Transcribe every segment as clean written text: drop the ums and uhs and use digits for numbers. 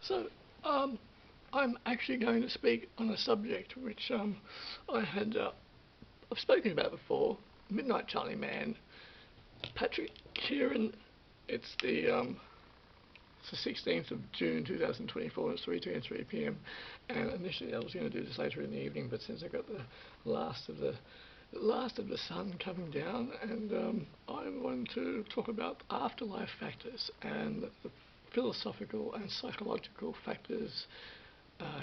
So, I'm actually going to speak on a subject which I've spoken about before. Midnight Charlie Man, Patrick Kieran. It's the 16th of June 2024. It's 3:10 p.m. And initially I was going to do this later in the evening, but since I got the last of the sun coming down, and I wanted to talk about afterlife factors and the philosophical and psychological factors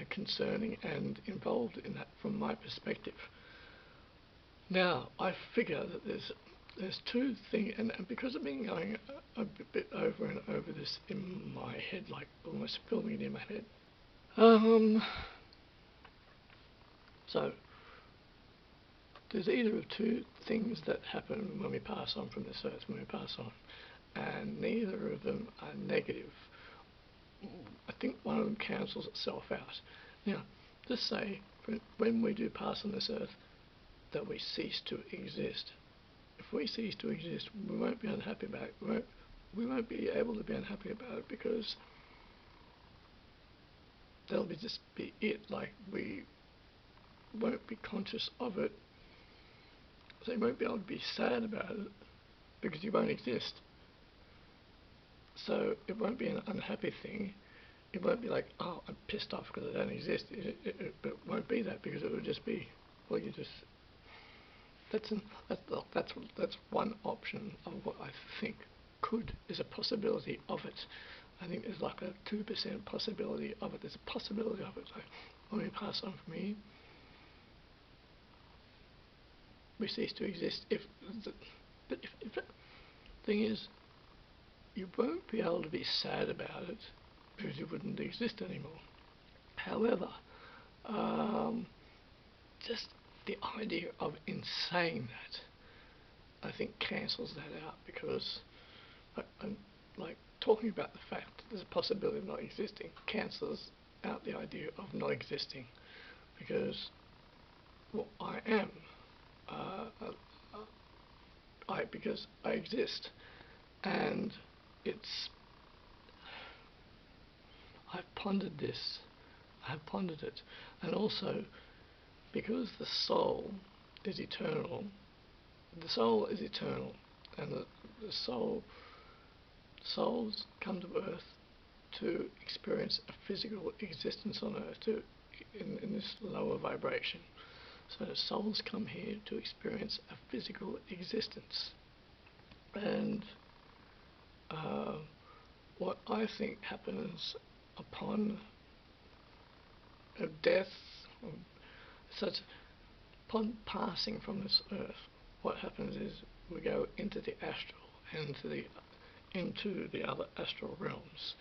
concerning and involved in that from my perspective. Now, I figure that there's two things, and because I've been going a bit over and over this in my head, like almost filming it in my head. So, there's either of two things that happen when we pass on from this earth, when we pass on, and neither of them are negative. I think one of them cancels itself out. Now, just say, when we do pass on this earth, that we cease to exist. If we cease to exist, we won't be unhappy about it. We won't be able to be unhappy about it because that'll just be it. Like, we won't be conscious of it. So you won't be able to be sad about it because you won't exist. So it won't be an unhappy thing. It won't be like, oh, I'm pissed off because I don't exist. It won't be that, because it would just be, well, you just. That's one option of what I think is a possibility of it. I think there's like a 2% possibility of it. There's a possibility of it. So when we pass on from here, we cease to exist. But if the thing is, you won't be able to be sad about it because you wouldn't exist anymore. However, just the idea of in saying that, I think cancels that out, because I'm like talking about the fact that there's a possibility of not existing cancels out the idea of not existing, because well, I am. Because I exist, and I've pondered this, I've pondered it, and also because the soul is eternal, and the souls come to earth to experience a physical existence on earth, in this lower vibration. So souls come here to experience a physical existence. And what I think happens upon a death, upon passing from this earth, what happens is we go into the astral, into the other astral realms.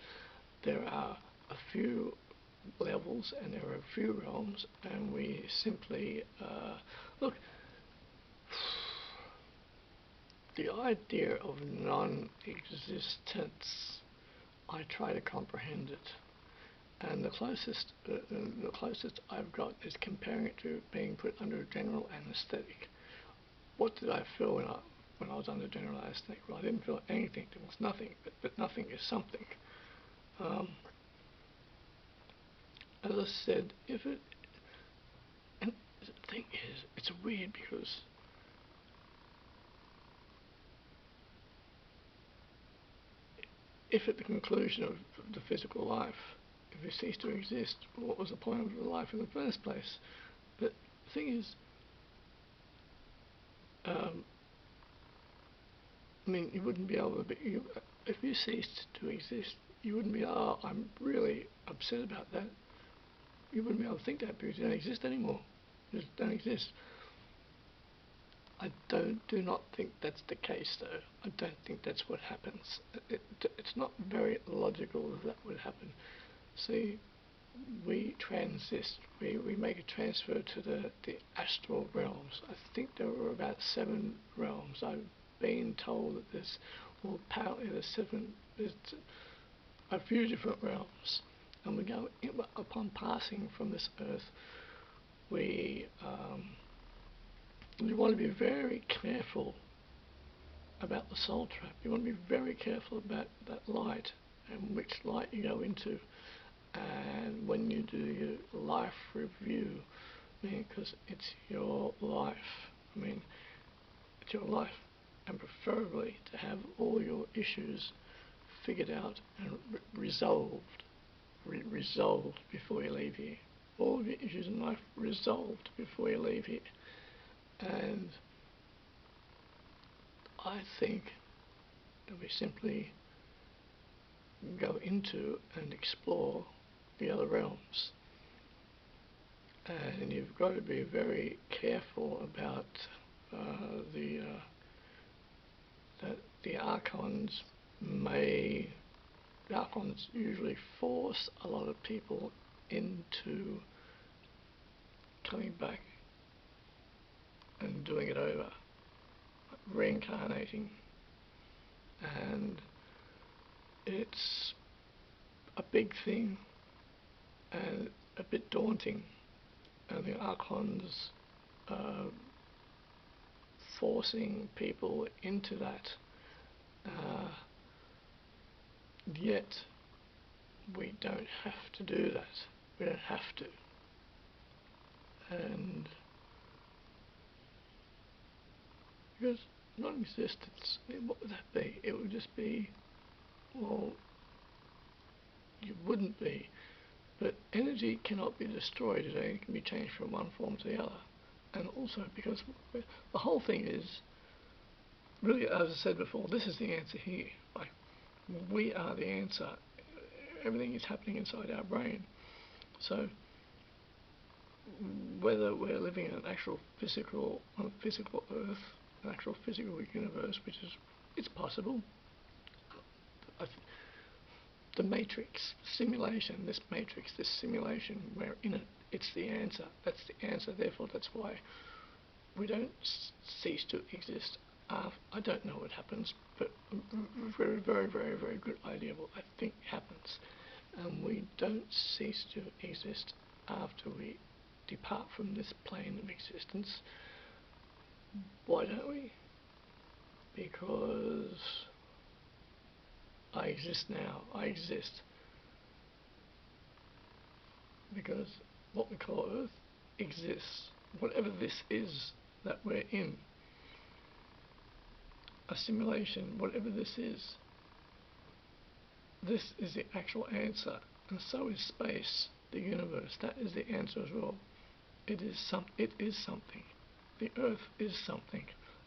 There are a few levels and there are a few realms, and we simply look. The idea of non-existence, I try to comprehend it, and the closest I've got is comparing it to being put under a general anaesthetic. What did I feel when I was under general anaesthetic? Well, I didn't feel anything. There was nothing, but nothing is something. As I said, and the thing is, it's weird because if at the conclusion of the physical life, if we cease to exist, what was the point of the life in the first place? But the thing is, I mean, you wouldn't be able to be, if you ceased to exist, you wouldn't be, oh, I'm really upset about that. You wouldn't be able to think that because you don't exist anymore. You just don't exist. I do not think that's the case, though. I don't think that's what happens. It's not very logical that would happen. See, we transist. We make a transfer to the astral realms. I think there were about 7 realms. I've been told that apparently there's a few different realms. And we go, upon passing from this earth, we want to be very careful about the soul trap. You want to be very careful about that light and which light you go into. And when you do your life review, because it's your life, it's your life, and preferably to have all your issues figured out and resolved before you leave here. All of your issues in life resolved before you leave here. And I think that we simply go into and explore the other realms. And you've got to be very careful about that the Archons usually force a lot of people into coming back and doing it over, reincarnating, and it's a big thing and a bit daunting, and the Archons forcing people into that, yet we don't have to do that. We don't have to. And because non-existence, what would that be? It would just be, well, you wouldn't be. But energy cannot be destroyed, it can be changed from one form to the other. And also because the whole thing is, really, as I said before, this is the answer here. Like, we are the answer. Everything is happening inside our brain. So whether we're living in an actual physical, on a physical Earth, an actual physical universe, which is, it's possible. The matrix simulation, this simulation, we're in it. It's the answer. That's the answer. Therefore, that's why we don't cease to exist. I don't know what happens, but a very, very, very, very good idea what I think happens. And we don't cease to exist after we depart from this plane of existence. Why don't we? Because I exist now. I exist. Because what we call Earth exists. Whatever this is that we're in, a simulation, whatever this is the actual answer. And so is space, the universe. That is the answer as well. It is something. The Earth is something.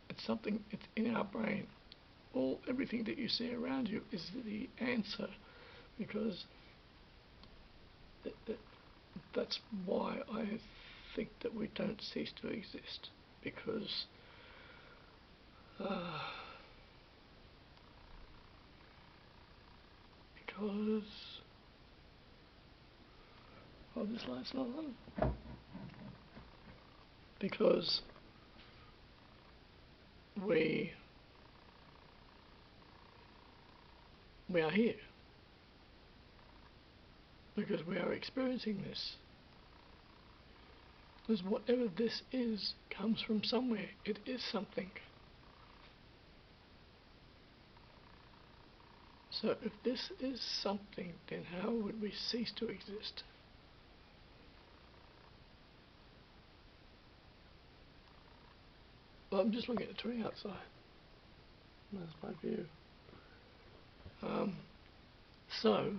It's something. It's in our brain. Everything that you see around you is the answer, because that's why I think that we don't cease to exist, because this last one, because we are here, because we are experiencing this. Because whatever this is comes from somewhere. It is something. So if this is something, then how would we cease to exist? Well, I'm just looking at the tree outside. That's my view. So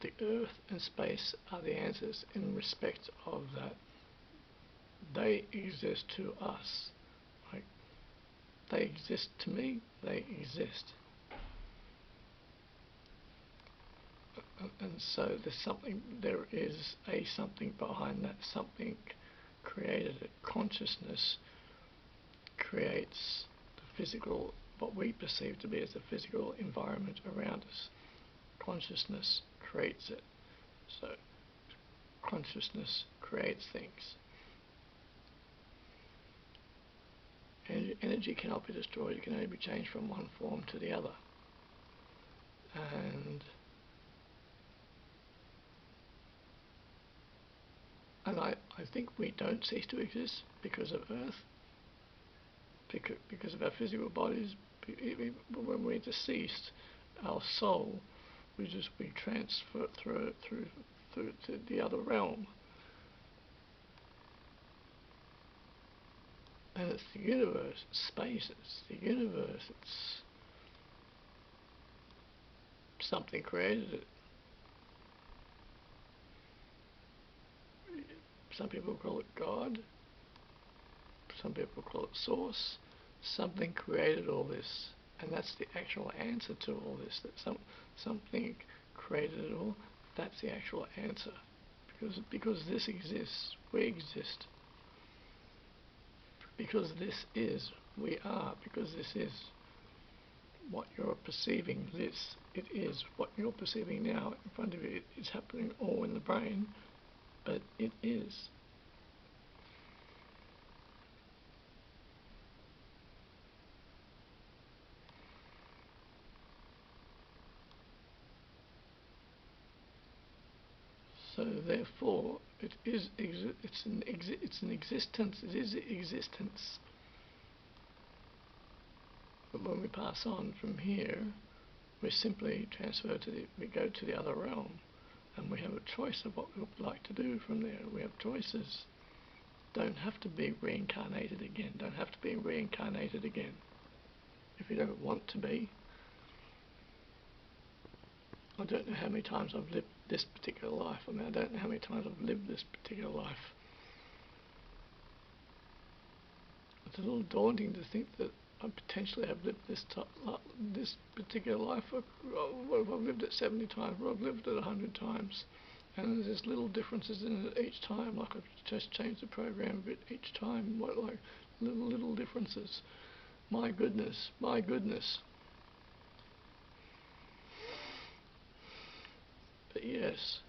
the Earth and space are the answers in respect of that. They exist to us. Like, they exist to me, they exist. And so there is something behind that. Something created it. Consciousness creates the physical, what we perceive to be as the physical environment around us. Consciousness creates it. So consciousness creates things. Energy cannot be destroyed. It can only be changed from one form to the other. And I think we don't cease to exist because of Earth, because of our physical bodies. When we're deceased, our soul, we transfer it through to the other realm. And it's the universe, space, it's the universe, it's something created it. Some people call it God, some people call it Source. Something created all this, and that's the actual answer to all this, that something created it all. That's the actual answer, because this exists, we exist. Because this is, we are. Because this is what you're perceiving. It is what you're perceiving now in front of you. It's happening all in the brain, but it is. So therefore, it's an existence. It is existence. But when we pass on from here, we simply we go to the other realm, and we have a choice of what we would like to do from there. We have choices. Don't have to be reincarnated again. Don't have to be reincarnated again if you don't want to be. I don't know how many times I've lived this particular life. I mean, I don't know how many times I've lived this particular life. It's a little daunting to think that I potentially have lived this particular life. What if I've lived it 70 times? What if I've lived it 100 times? And there's just little differences in it each time. Like I've just changed the program a bit each time. Like little differences. My goodness, my goodness. But yes.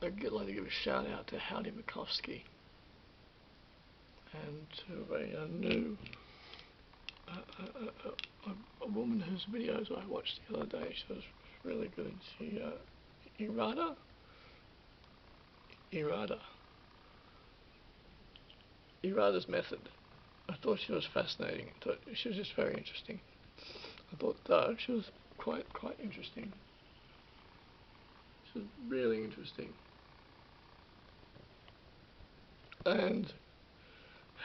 I'd like to give a shout out to Howdy Makovsky and to a woman whose videos I watched the other day. She was really good. She Irada's method. I thought she was fascinating. I thought she was just very interesting. I thought she was quite interesting. She was really interesting. And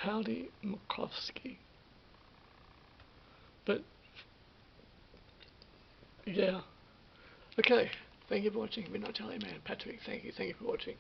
Howdy Makovsky. But yeah. Okay. Thank you for watching. Midnight Telly Man. Patrick, thank you for watching.